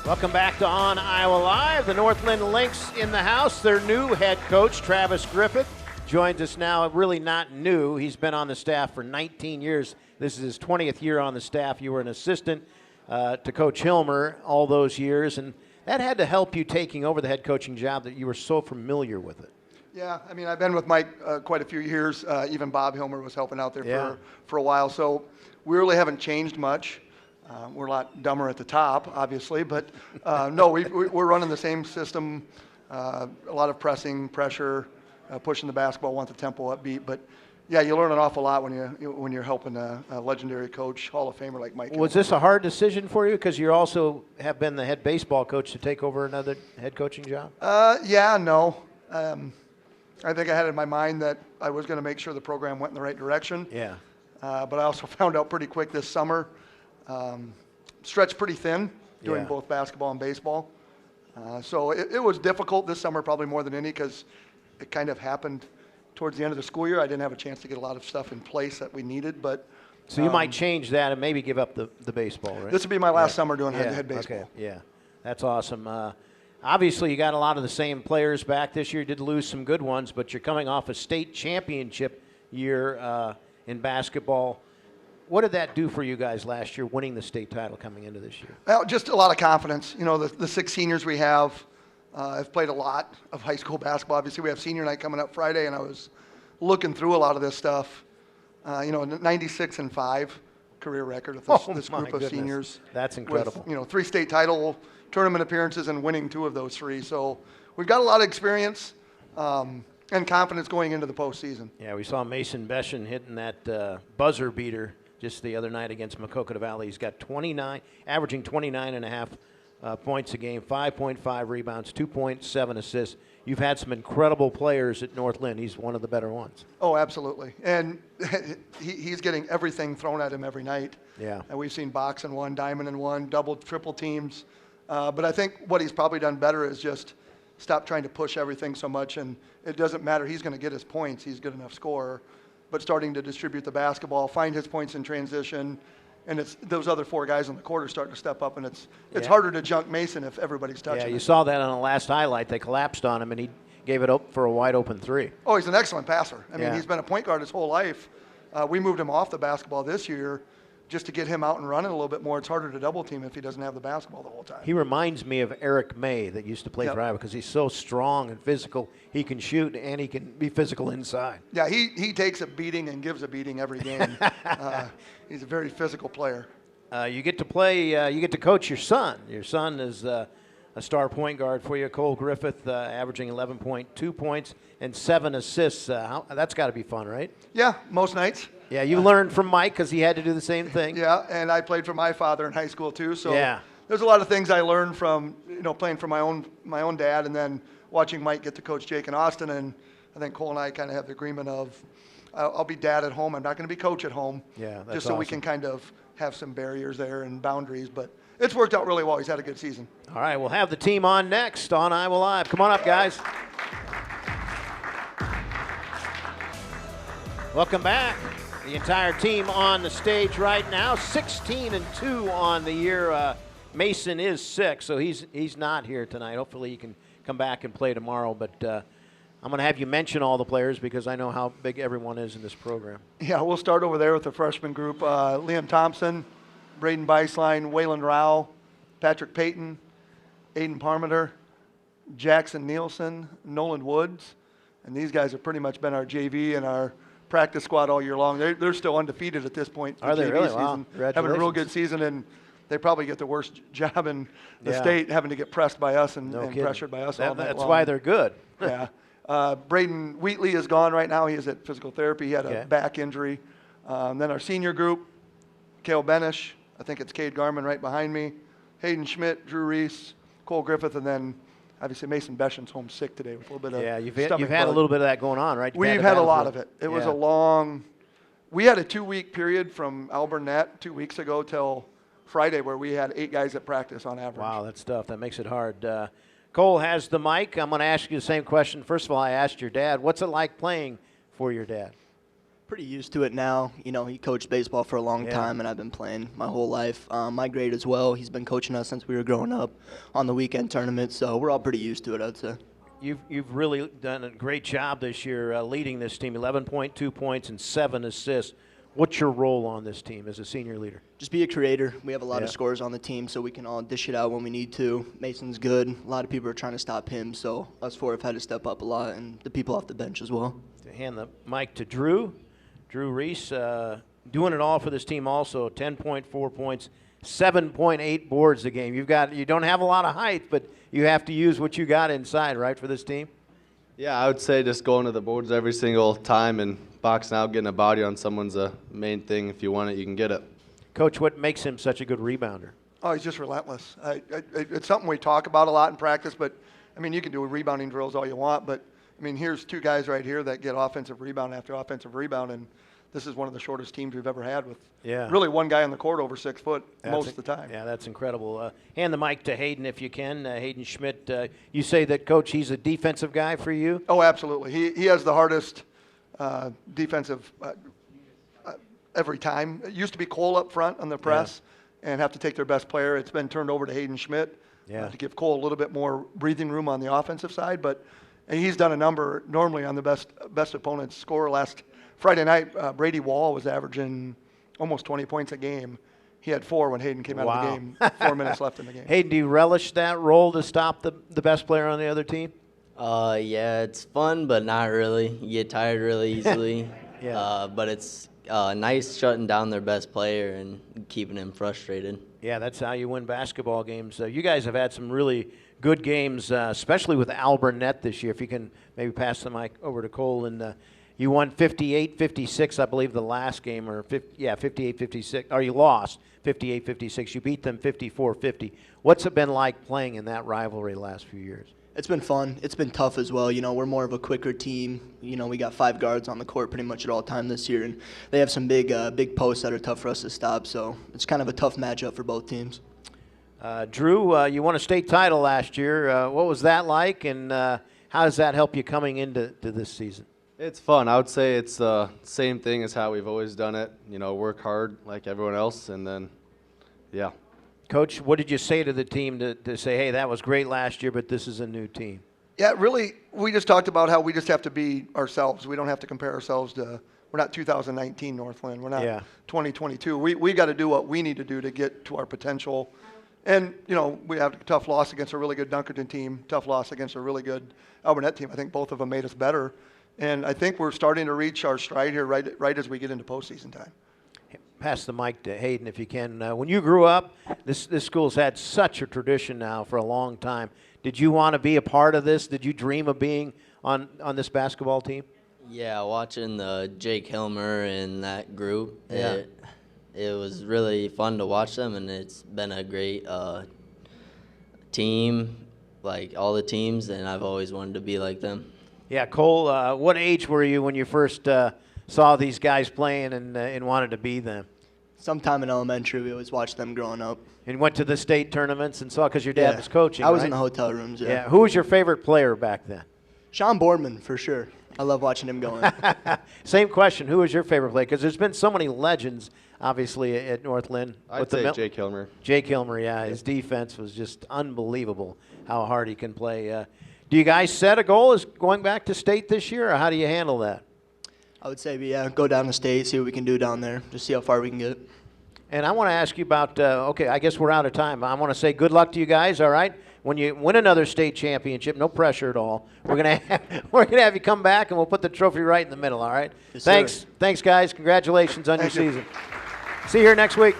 Welcome back to On Iowa Live. The North Linn Lynx in the house. Their new head coach, Travis Griffith, joins us now. Really not new. He's been on the staff for 19 years. This is his 20th year on the staff. You were an assistant to Coach Hilmer all those years, and that had to help you taking over the head coaching job that you were so familiar with it. Yeah, I mean, I've been with Mike quite a few years. Even Bob Hilmer was helping out there for a while. So we really haven't changed much. We're a lot dumber at the top, obviously, but no, we're running the same system. A lot of pressing, pressure, pushing the basketball, want the tempo upbeat. But yeah, you learn an awful lot when you're helping a legendary coach, Hall of Famer like Mike. Was this a hard decision for you because you also have been the head baseball coach to take over another head coaching job? Yeah, no. I think I had in my mind that I was going to make sure the program went in the right direction. Yeah. But I also found out pretty quick this summer. Stretched pretty thin doing both basketball and baseball. So it was difficult this summer, probably more than any, because it kind of happened towards the end of the school year. I didn't have a chance to get a lot of stuff in place that we needed. But so you might change that and maybe give up the baseball, right? This would be my last summer doing head baseball. Okay, yeah, that's awesome. Obviously, you got a lot of the same players back this year. You did lose some good ones, but you're coming off a state championship year in basketball. What did that do for you guys last year, winning the state title coming into this year? Well, just a lot of confidence. You know, the 6 seniors we have have played a lot of high school basketball. Obviously, we have senior night coming up Friday, and I was looking through a lot of this stuff. 96-5 career record of this group of seniors. That's incredible. With, 3 state title tournament appearances and winning 2 of those 3. So we've got a lot of experience and confidence going into the postseason. Yeah, we saw Mason Beshen hitting that buzzer beater just the other night against Maquoketa Valley. He's got averaging 29.5 points a game, 5.5 rebounds, 2.7 assists. You've had some incredible players at North Linn. He's one of the better ones. Oh, absolutely. And he's getting everything thrown at him every night. Yeah. And we've seen box and one, diamond and one, double, triple teams. But I think what he's probably done better is just stop trying to push everything so much. And it doesn't matter. He's going to get his points. He's a good enough scorer. But starting to distribute the basketball, find his points in transition, and it's those other 4 guys on the court are starting to step up, and it's harder to junk Mason if everybody's touching him. Yeah, you saw that on the last highlight. They collapsed on him, and he gave it up for a wide-open 3. Oh, he's an excellent passer. I mean, he's been a point guard his whole life. We moved him off the basketball this year just to get him out and running a little bit more. It's harder to double team if he doesn't have the basketball the whole time. He reminds me of Eric May that used to play for Iowa because he's so strong and physical. He can shoot and he can be physical inside. Yeah, he takes a beating and gives a beating every game. He's a very physical player. You get to play, you get to coach your son. Your son is a star point guard for you, Cole Griffith, averaging 11.2 points and 7 assists. That's got to be fun, right? Yeah, most nights. Yeah, you learned from Mike because he had to do the same thing. Yeah, and I played for my father in high school too. So there's a lot of things I learned from playing for my own dad, and then watching Mike get to coach Jake and Austin. And I think Cole and I kind of have the agreement of I'll be dad at home. I'm not going to be coach at home. Yeah, that's just so we can kind of have some barriers there and boundaries. But it's worked out really well. He's had a good season. All right, we'll have the team on next on Iowa Live. Come on up, guys. Welcome back. The entire team on the stage right now, 16-2 on the year. Mason is sick, so he's not here tonight. Hopefully he can come back and play tomorrow. But I'm going to have you mention all the players because I know how big everyone is in this program. Yeah, we'll start over there with the freshman group. Liam Thompson, Braden Beislein, Waylon Rao, Patrick Payton, Aiden Parmenter, Jackson Nielsen, Nolan Woods. And these guys have pretty much been our JV and our practice squad all year long. They're still undefeated at this point. Are they really? Wow. Having a real good season, and they probably get the worst job in the state, having to get pressed by us and pressured by us all night long. That's why they're good. Yeah. Braden Wheatley is gone right now. He is at physical therapy. He had a back injury. Then our senior group, Cale Benish, I think it's Cade Garman right behind me, Hayden Schmidt, Drew Reese, Cole Griffith, and then obviously Mason Beshen's home sick today with a little bit of you've had a little bit of that going on, right? We've had a lot of it. It was a long – we had a 2-week period from Alburnett 2 weeks ago till Friday where we had 8 guys at practice on average. Wow, that's tough. That makes it hard. Cole has the mic. I'm going to ask you the same question. First of all, I asked your dad, what's it like playing for your dad? Pretty used to it now. You know, he coached baseball for a long Yeah. time, and I've been playing my whole life. My grade as well. He's been coaching us since we were growing up on the weekend tournaments, so we're all pretty used to it, I'd say. You've really done a great job this year leading this team, 11.2 points and 7 assists. What's your role on this team as a senior leader? Just be a creator. We have a lot Yeah. of scorers on the team, so we can all dish it out when we need to. Mason's good. A lot of people are trying to stop him, so us four have had to step up a lot, and the people off the bench as well. To hand the mic to Drew Reese, doing it all for this team also, 10.4 points, 7.8 boards a game. You don't have a lot of height, but you have to use what you got inside, right, for this team? Yeah, I would say just going to the boards every single time and boxing out, getting a body on someone's a main thing. If you want it, you can get it. Coach, what makes him such a good rebounder? Oh, he's just relentless. It's something we talk about a lot in practice, but, I mean, you can do rebounding drills all you want, but, I mean, here's two guys right here that get offensive rebound after offensive rebound, and this is one of the shortest teams we've ever had with really one guy on the court over 6 foot most of the time. Yeah, that's incredible. Hand the mic to Hayden if you can. Hayden Schmidt, you say that, Coach, he's a defensive guy for you? Oh, absolutely. He has the hardest defensive every time. It used to be Cole up front on the press and have to take their best player. It's been turned over to Hayden Schmidt to give Cole a little bit more breathing room on the offensive side. But he's done a number normally on the best opponent's score. Last Friday night, Brady Wall was averaging almost 20 points a game. He had 4 when Hayden came out of the game, 4 minutes left in the game. Hayden, do you relish that role to stop the best player on the other team? Yeah, it's fun, but not really. You get tired really easily. Yeah. But it's nice shutting down their best player and keeping him frustrated. Yeah, that's how you win basketball games. You guys have had some really good games, especially with Al Burnett this year. If you can maybe pass the mic over to Cole. And you won 58-56, I believe, the last game, or 58-56. Or you lost 58-56. You beat them 54-50. What's it been like playing in that rivalry the last few years? It's been fun. It's been tough as well. You know, we're more of a quicker team. You know, we got 5 guards on the court pretty much at all time this year, and they have some big posts that are tough for us to stop. So it's kind of a tough matchup for both teams. Drew, you won a state title last year. What was that like, and how does that help you coming into this season? It's fun. I would say it's the same thing as how we've always done it. You know, work hard like everyone else, and then, yeah. Coach, what did you say to the team to say, hey, that was great last year, but this is a new team? Yeah, really, we just talked about how we just have to be ourselves. We don't have to compare ourselves to, we're not 2019 North Linn. We're not 2022. We got to do what we need to do to get to our potential. And, you know, we have a tough loss against a really good Dunkerton team, tough loss against a really good Al Burnett team. I think both of them made us better. And I think we're starting to reach our stride here right as we get into postseason time. Pass the mic to Hayden if you can. When you grew up, this school's had such a tradition now for a long time. Did you want to be a part of this? Did you dream of being on this basketball team? Yeah, watching the Jake Hilmer and that group, Yeah. it was really fun to watch them, and it's been a great team, like all the teams, and I've always wanted to be like them. Yeah, Cole, what age were you when you first saw these guys playing and wanted to be them? Sometime in elementary, we always watched them growing up. And went to the state tournaments and saw, because your dad was coaching, I was right? in the hotel rooms, yeah. Who was your favorite player back then? Sean Boardman, for sure. I love watching him going. Same question. Who was your favorite player? Because there's been so many legends, obviously, at North Linn. I'd say Jake Hilmer. Jake Hilmer, yeah. His defense was just unbelievable, how hard he can play. Do you guys set a goal as going back to state this year, or how do you handle that? I would say, yeah, go down to state, see what we can do down there, just see how far we can get. And I want to ask you about, okay, I guess we're out of time. I want to say good luck to you guys, all right? When you win another state championship, no pressure at all. We're gonna have you come back, and we'll put the trophy right in the middle, all right? Yes, Thanks. sir. Thanks, guys. Congratulations on your Thank you. season. See you here next week.